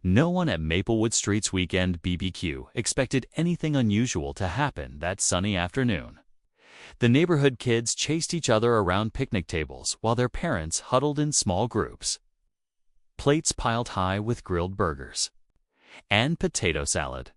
No one at Maplewood Street's weekend BBQ expected anything unusual to happen that sunny afternoon. The neighborhood kids chased each other around picnic tables while their parents huddled in small groups. Plates piled high with grilled burgers and potato salad.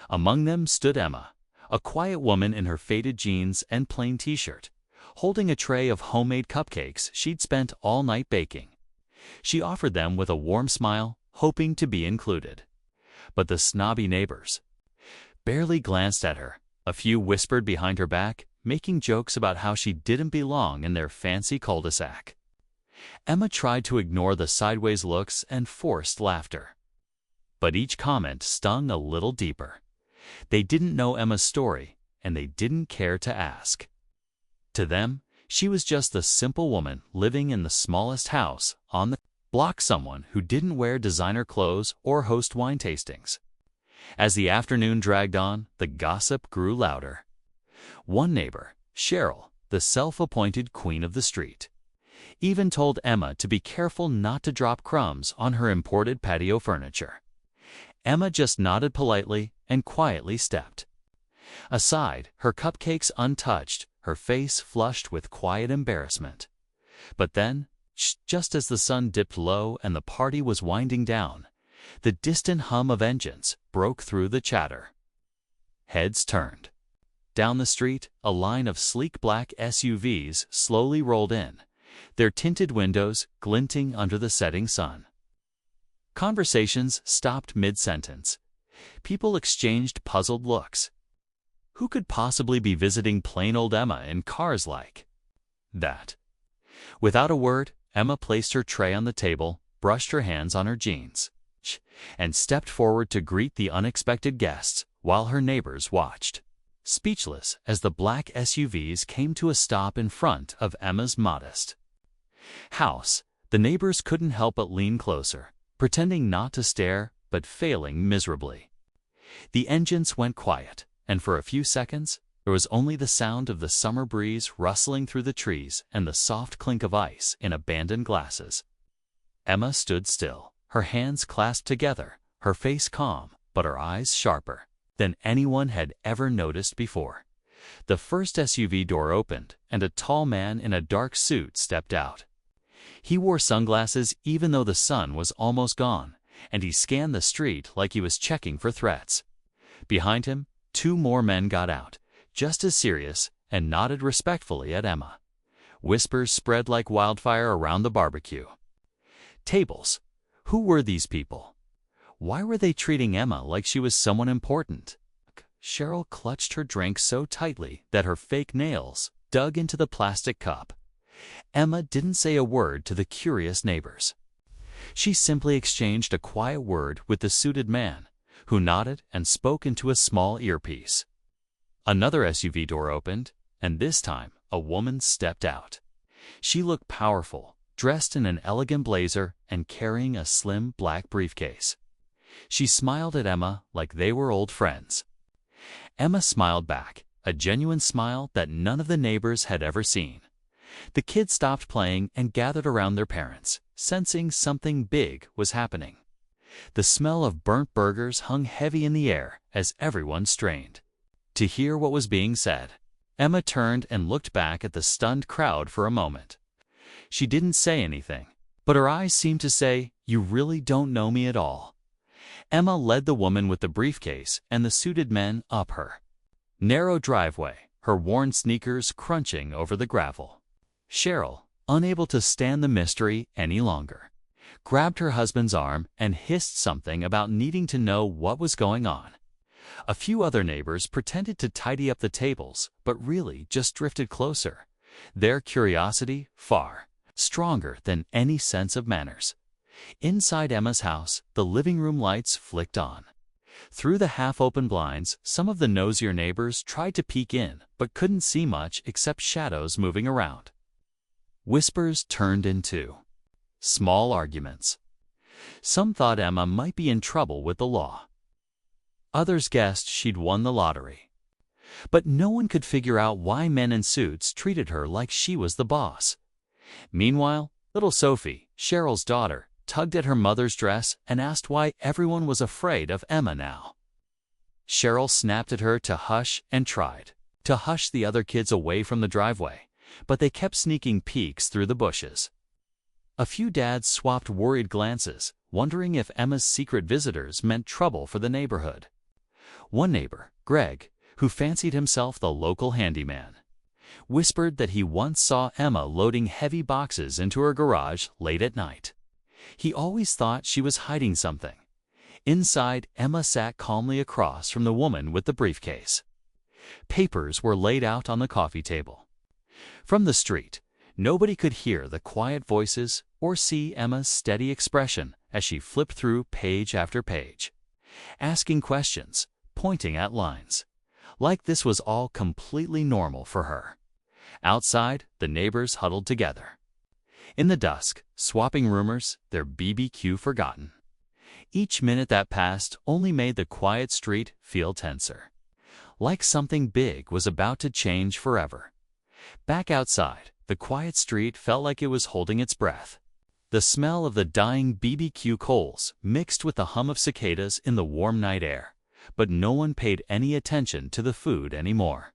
Among them stood Emma, a quiet woman in her faded jeans and plain t-shirt, holding a tray of homemade cupcakes she'd spent all night baking. She offered them with a warm smile, hoping to be included. But the snobby neighbors barely glanced at her. A few whispered behind her back, making jokes about how she didn't belong in their fancy cul-de-sac. Emma tried to ignore the sideways looks and forced laughter. But each comment stung a little deeper. They didn't know Emma's story, and they didn't care to ask. To them, she was just the simple woman living in the smallest house on the block, someone who didn't wear designer clothes or host wine tastings. As the afternoon dragged on, the gossip grew louder. One neighbor, Cheryl, the self-appointed queen of the street, even told Emma to be careful not to drop crumbs on her imported patio furniture. Emma just nodded politely and quietly stepped aside, her cupcakes untouched, her face flushed with quiet embarrassment. But then, just as the sun dipped low and the party was winding down, the distant hum of engines broke through the chatter. Heads turned. Down the street, a line of sleek black SUVs slowly rolled in, their tinted windows glinting under the setting sun. Conversations stopped mid-sentence. People exchanged puzzled looks. Who could possibly be visiting plain old Emma in cars like that? Without a word, Emma placed her tray on the table, brushed her hands on her jeans, and stepped forward to greet the unexpected guests while her neighbors watched, speechless as the black SUVs came to a stop in front of Emma's modest house. The neighbors couldn't help but lean closer, pretending not to stare, but failing miserably. The engines went quiet, and for a few seconds, there was only the sound of the summer breeze rustling through the trees and the soft clink of ice in abandoned glasses. Emma stood still, her hands clasped together, her face calm, but her eyes sharper than anyone had ever noticed before. The first SUV door opened, and a tall man in a dark suit stepped out. He wore sunglasses even though the sun was almost gone, and he scanned the street like he was checking for threats. Behind him, two more men got out, just as serious, and nodded respectfully at Emma. Whispers spread like wildfire around the barbecue tables. Who were these people? Why were they treating Emma like she was someone important? Cheryl clutched her drink so tightly that her fake nails dug into the plastic cup. Emma didn't say a word to the curious neighbors. She simply exchanged a quiet word with the suited man, who nodded and spoke into a small earpiece. Another SUV door opened, and this time a woman stepped out. She looked powerful, dressed in an elegant blazer and carrying a slim black briefcase. She smiled at Emma like they were old friends. Emma smiled back, a genuine smile that none of the neighbors had ever seen. The kids stopped playing and gathered around their parents, sensing something big was happening. The smell of burnt burgers hung heavy in the air as everyone strained to hear what was being said. Emma turned and looked back at the stunned crowd for a moment. She didn't say anything, but her eyes seemed to say, "You really don't know me at all." Emma led the woman with the briefcase and the suited men up her narrow driveway, her worn sneakers crunching over the gravel. Cheryl, unable to stand the mystery any longer, grabbed her husband's arm and hissed something about needing to know what was going on. A few other neighbors pretended to tidy up the tables, but really just drifted closer, their curiosity far stronger than any sense of manners. Inside Emma's house, the living room lights flicked on. Through the half-open blinds, some of the nosier neighbors tried to peek in, but couldn't see much except shadows moving around. Whispers turned into small arguments. Some thought Emma might be in trouble with the law. Others guessed she'd won the lottery. But no one could figure out why men in suits treated her like she was the boss. Meanwhile, little Sophie, Cheryl's daughter, tugged at her mother's dress and asked why everyone was afraid of Emma now. Cheryl snapped at her to hush and tried to hush the other kids away from the driveway, but they kept sneaking peeks through the bushes. A few dads swapped worried glances, wondering if Emma's secret visitors meant trouble for the neighborhood. One neighbor, Greg, who fancied himself the local handyman, whispered that he once saw Emma loading heavy boxes into her garage late at night. He always thought she was hiding something. Inside, Emma sat calmly across from the woman with the briefcase. Papers were laid out on the coffee table. From the street, nobody could hear the quiet voices or see Emma's steady expression as she flipped through page after page, asking questions, pointing at lines, like this was all completely normal for her. Outside, the neighbors huddled together. In the dusk, swapping rumors, their BBQ forgotten. Each minute that passed only made the quiet street feel tenser, like something big was about to change forever. Back outside, the quiet street felt like it was holding its breath. The smell of the dying BBQ coals mixed with the hum of cicadas in the warm night air, but no one paid any attention to the food anymore.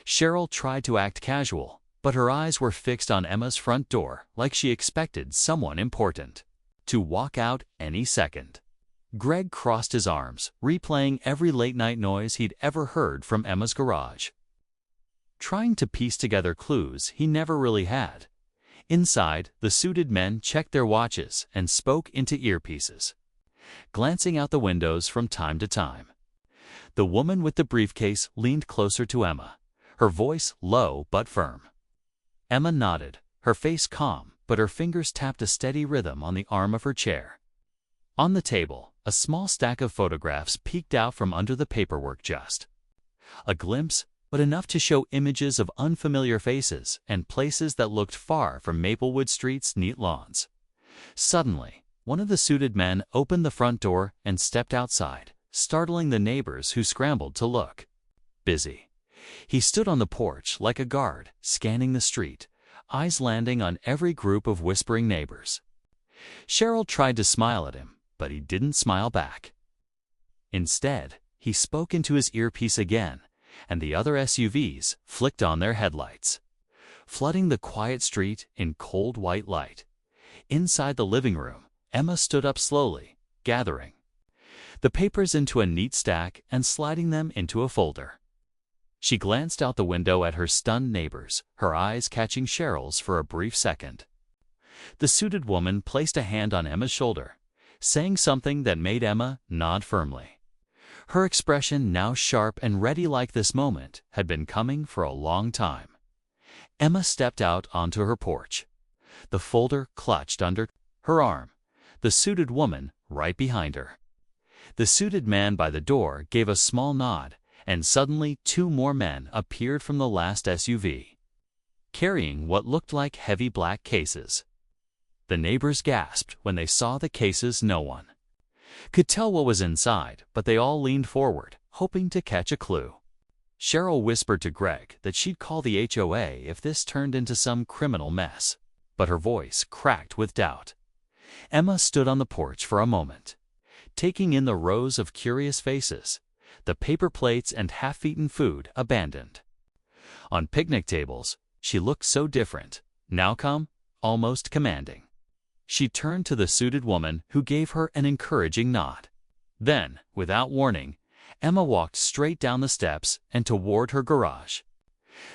Cheryl tried to act casual, but her eyes were fixed on Emma's front door like she expected someone important to walk out any second. Greg crossed his arms, replaying every late-night noise he'd ever heard from Emma's garage, trying to piece together clues he never really had. Inside, the suited men checked their watches and spoke into earpieces, glancing out the windows from time to time. The woman with the briefcase leaned closer to Emma, her voice low but firm. Emma nodded, her face calm, but her fingers tapped a steady rhythm on the arm of her chair. On the table, a small stack of photographs peeked out from under the paperwork just. A glimpse, but enough to show images of unfamiliar faces and places that looked far from Maplewood Street's neat lawns. Suddenly, one of the suited men opened the front door and stepped outside, startling the neighbors who scrambled to look. Busy. He stood on the porch like a guard, scanning the street, eyes landing on every group of whispering neighbors. Cheryl tried to smile at him, but he didn't smile back. Instead, he spoke into his earpiece again, and the other SUVs flicked on their headlights, flooding the quiet street in cold white light. Inside the living room, Emma stood up slowly, gathering the papers into a neat stack and sliding them into a folder. She glanced out the window at her stunned neighbors, her eyes catching Cheryl's for a brief second. The suited woman placed a hand on Emma's shoulder, saying something that made Emma nod firmly. Her expression, now sharp and ready like this moment, had been coming for a long time. Emma stepped out onto her porch, the folder clutched under her arm, the suited woman right behind her. The suited man by the door gave a small nod, and suddenly 2 more men appeared from the last SUV, carrying what looked like heavy black cases. The neighbors gasped when they saw the cases. No one could tell what was inside, but they all leaned forward, hoping to catch a clue. Cheryl whispered to Greg that she'd call the HOA if this turned into some criminal mess, but her voice cracked with doubt. Emma stood on the porch for a moment, taking in the rows of curious faces, the paper plates and half-eaten food abandoned. On picnic tables, she looked so different, now calm, almost commanding. She turned to the suited woman, who gave her an encouraging nod. Then, without warning, Emma walked straight down the steps and toward her garage.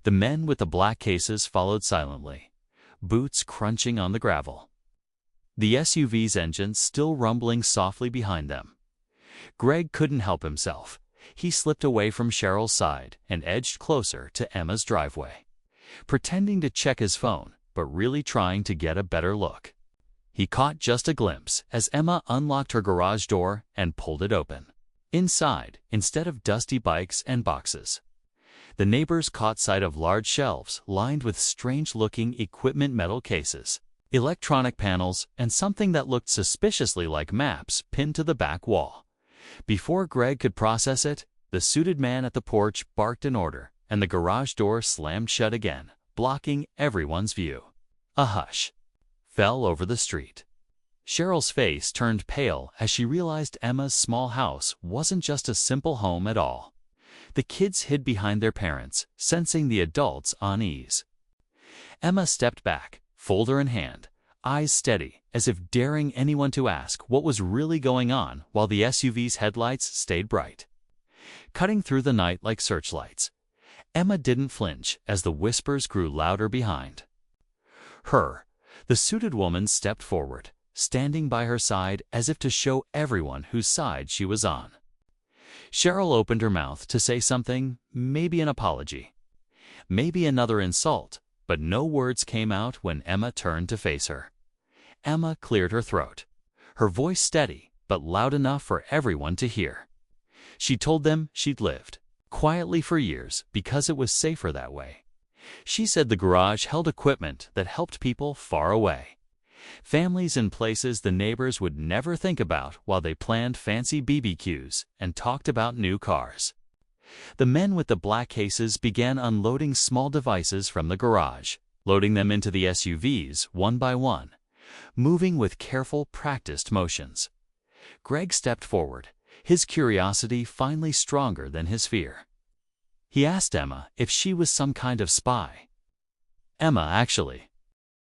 The men with the black cases followed silently, boots crunching on the gravel, the SUV's engine still rumbling softly behind them. Greg couldn't help himself. He slipped away from Cheryl's side and edged closer to Emma's driveway, pretending to check his phone, but really trying to get a better look. He caught just a glimpse as Emma unlocked her garage door and pulled it open. Inside, instead of dusty bikes and boxes, the neighbors caught sight of large shelves lined with strange-looking equipment, metal cases, electronic panels, and something that looked suspiciously like maps pinned to the back wall. Before Greg could process it, the suited man at the porch barked an order, and the garage door slammed shut again, blocking everyone's view. A hush fell over the street. Cheryl's face turned pale as she realized Emma's small house wasn't just a simple home at all. The kids hid behind their parents, sensing the adults' unease. Emma stepped back, folder in hand, eyes steady, as if daring anyone to ask what was really going on while the SUV's headlights stayed bright, cutting through the night like searchlights. Emma didn't flinch as the whispers grew louder behind her. The suited woman stepped forward, standing by her side as if to show everyone whose side she was on. Cheryl opened her mouth to say something, maybe an apology, maybe another insult, but no words came out when Emma turned to face her. Emma cleared her throat, her voice steady but loud enough for everyone to hear. She told them she'd lived quietly for years because it was safer that way. She said the garage held equipment that helped people far away, families in places the neighbors would never think about while they planned fancy BBQs and talked about new cars. The men with the black cases began unloading small devices from the garage, loading them into the SUVs one by one, moving with careful, practiced motions. Greg stepped forward, his curiosity finally stronger than his fear. He asked Emma if she was some kind of spy. Emma, actually,